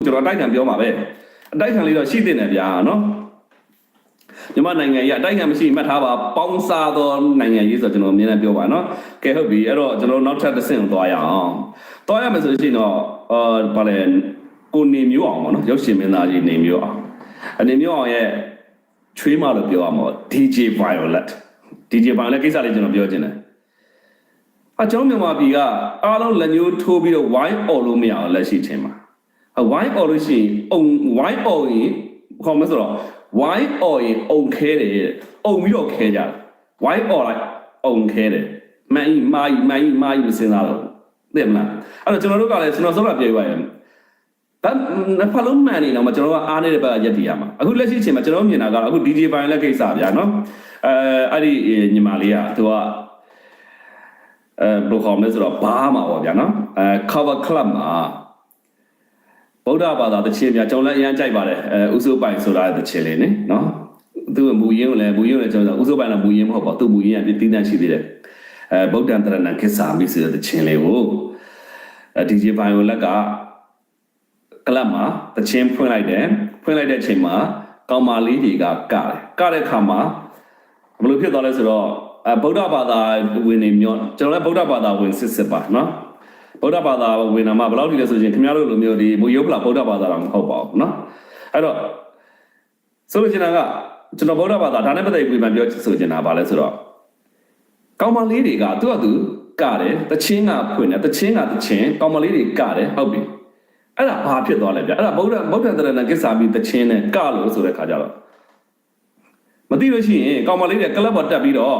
ကျွန်တော်တိုက်ခံပြောမှာပဲအတိုက်ခံလေးတော့ရှိတဲ့နေဗျာနော်မြန်မာနိုင်ငံကြီးအတိုက်ခံမရှိမှတ်ထားပါပေါင်းစားသောနိုင်ငံကြီးဆိုကျွန်တော်အမြဲတမ်းပြောပါနော်ကဲဟုတ်ပြီအဲ့တော့ကျွန်တော်နောက်ထပ်တစ်ဆင့်ကိုသွားရအောင်သွားရမယ်ဆိုရင်တော့ဗာလဲကိုနေမျိုးအောင်ပေါ့နော်ရုပ်ရှင်မင်းသားကြီးနေမျိုးအောင်အနေမျိုးအောင်ရဲ့ချွေးမလို့ပြောရမှာ DJ Violet ကိစ္စလေးကျွန်တော်ပြောချင်တယ်ကျွန်တော်မြန်မာပြည်ကအားလုံးလက်ညှိုးထိုးပြီးတော့ wine အော်လို့မရအောင်လက်ရှိချင်းမှာwine အော်လို့ရှိရင်wine အော်ရင်ခေါ်မဆိုတော့ wine အော်ရင်အုံခဲတယ်ပြီးတော့ခဲကြတယ် wine အော်လိုက်အုံခဲတယ်မှန်ကြီးမာကြီးမစင်စားတော့သိမလားအဲ့တော့ကျွန်တော်တို့ကလည်းကျွန်တော်စောတာပြောရရင်ဖလုံးမှန်နေတော့ကျွန်တော်ကအားနေတဲ့ဘက်ကရက်တည်ရမှာအခုလက်ရှိချိန်မှာကျွန်တော်မြင်တာကတော့အခု DJ ပိုင်းလက်ကိစ္စဗျာနော်အဲ့ဒီညီမလေးကသူကဘယ်လိုခေါ်မလဲဆိုတော့ဘားမှာပေါ့ဗျာနော်cover club မှာဗုဒ္ဓဘာသာတခြင်းများကျွန်တော်လည်းအရင်ကြိုက်ပါတယ်ဥစုပိုင်ဆိုတာတခြင်းလေးနော်သူ့မူရင်းကိုလည်းကျွန်တော်ဥစုပိုင်လည်းမူရင်းမဟုတ်ပါသူ့မူရင်းကတည်တံ့ရှိသေးတယ်ဗုဒ္ဓံတရဏကိစ္ဆာမိဆိုတဲ့တခြင်းလေးကိုDJ ပိုင်းကိုလက်ကကလပ်မှာတခြင်းဖွင့်လိုက်တဲ့အချိန်မှာကောင်မလေးတွေကကတဲ့ခါမှာဘယ်လိုဖြစ်သွားလဲဆိုတော့ဗုဒ္ဓဘာသာဝင်နေမျိုးကျွန်တော်လည်းဗုဒ္ဓဘာသာဝင်စစ်ပါနော်ဗုဒ္ဓဘာသာဝင်နာမှာဘယ်လောက်ထိလဲဆိုရင်ခင်ဗျားတို့လိုမျိုးဒီမူရုပ်ဖလားဗုဒ္ဓဘာသာတော့မဟုတ်ပါဘူးနော်အဲ့တော့ဆိုလို့ချင်တာကကျွန်တော်ဗုဒ္ဓဘာသာဒါနဲ့ပတ်သက်ပြီးပြန်ပြောဆိုချင်တာပါလဲဆိုတော့ကောင်မလေးတွေကသူ့အတူကတယ်တခြင်းကဖွင့်တယ်တခြင်းကောင်မလေးတွေကတယ်ဟုတ်ပြီအဲ့ဒါဘာဖြစ်သွားလဲဗျအဲ့ဒါဗုဒ္ဓတရဏကိစ္ဆာမိတခြင်းနဲ့ကလို့ဆိုတဲ့ခါကြတော့မသိလို့ရှိရင်ကောင်မလေးတွေကလပ်ပေါ်တက်ပြီးတော့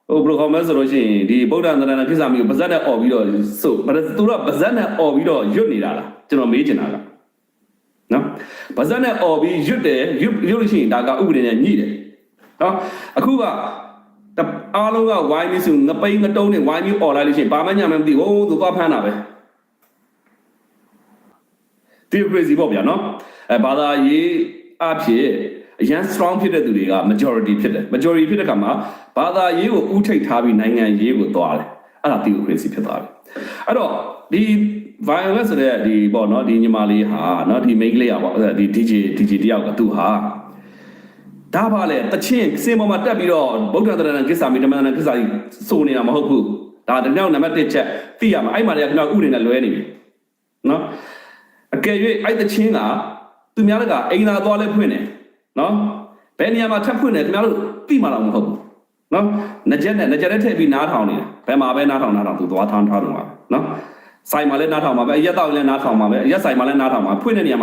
ဘယ်လိုခေါ်မလဲဆိုလို့ရှိရင်ဒီဗုဒ္ဓတရဏကိစ္ဆာမိကိုပါဇက်နဲ့អော်ပြီးတော့ဆိုသူကပါဇက်နဲ့អော်ပြီးတော့ရွတ်နေတာလားကျွန်တော်မေးချင်တာကနော်ပါဇက်နဲ့អော်ပြီးရွတ်လို့ရှိရင်ဒါကဥပဒေနဲ့ညှိတယ်နော်အခုကအားလုံးကဝိုင်းပြီးဆိုငပိန်းငတုံးနဲ့ဝိုင်းပြီးអော်လိုက်လို့ရှိရင်ဘာမှညမသိဘူးသူသွားဖမ်းတာပဲtheocracy ပေါ့ဗျာနော်ဘာသာရေးအဖြစ်အရန် strong ဖြစ်တဲ့သူတွေက majority ဖြစ်တယ် majority ဖြစ်တဲ့ခါမှာဘာသာရေးကိုဥထိတ်ထားပြီးနိုင်ငံရေးကိုသွားတယ်အဲ့ဒါ theocracy ဖြစ်သွားတယ်အဲ့တော့ဒီ violence ဆိုတဲ့ဒီပေါ့နော်ဒီညီမလေးဟာနော်ဒီမိန်းကလေးอ่ะပေါ့ဒီ DJ တယောက်ကသူဟာဒါပါလေတချင်းစင်ပေါ်မှာတက်ပြီးတော့ဗုဒ္ဓတရဏကိစ္ဆာမိဓမ္မတရဏကိစ္ဆာကြီးစိုးနေတာမဟုတ်ဘူးဒါတကယ်နံပါတ်1ချက်သိရမှာအဲ့မှာလည်းကျွန်တော်ဥပဒေနဲ့လွဲနေပြီနော်အကယ်၍အဲ့တချင်းကသူများကအိမ်သာသွားလဲဖွင့်တယ်နော်ဘယ်နေရာမှာထပ်ဖွင့်တယ်ခင်ဗျားတို့သိမှာတော့မဟုတ်ဘူးနော်ငကြက်နဲ့ထည့်ပြီးနားထောင်နေတယ်ဘယ်မှာပဲနားထောင်သူသွားထားတော့မှာနော်ဆိုင်မှာလည်းနားထောင်မှာပဲအရက်တော့လည်းနားထောင်မှာပဲအရက်ဆိုင်မှာလည်းနားထောင်မှာဖွင့်တဲ့နေရာမှာ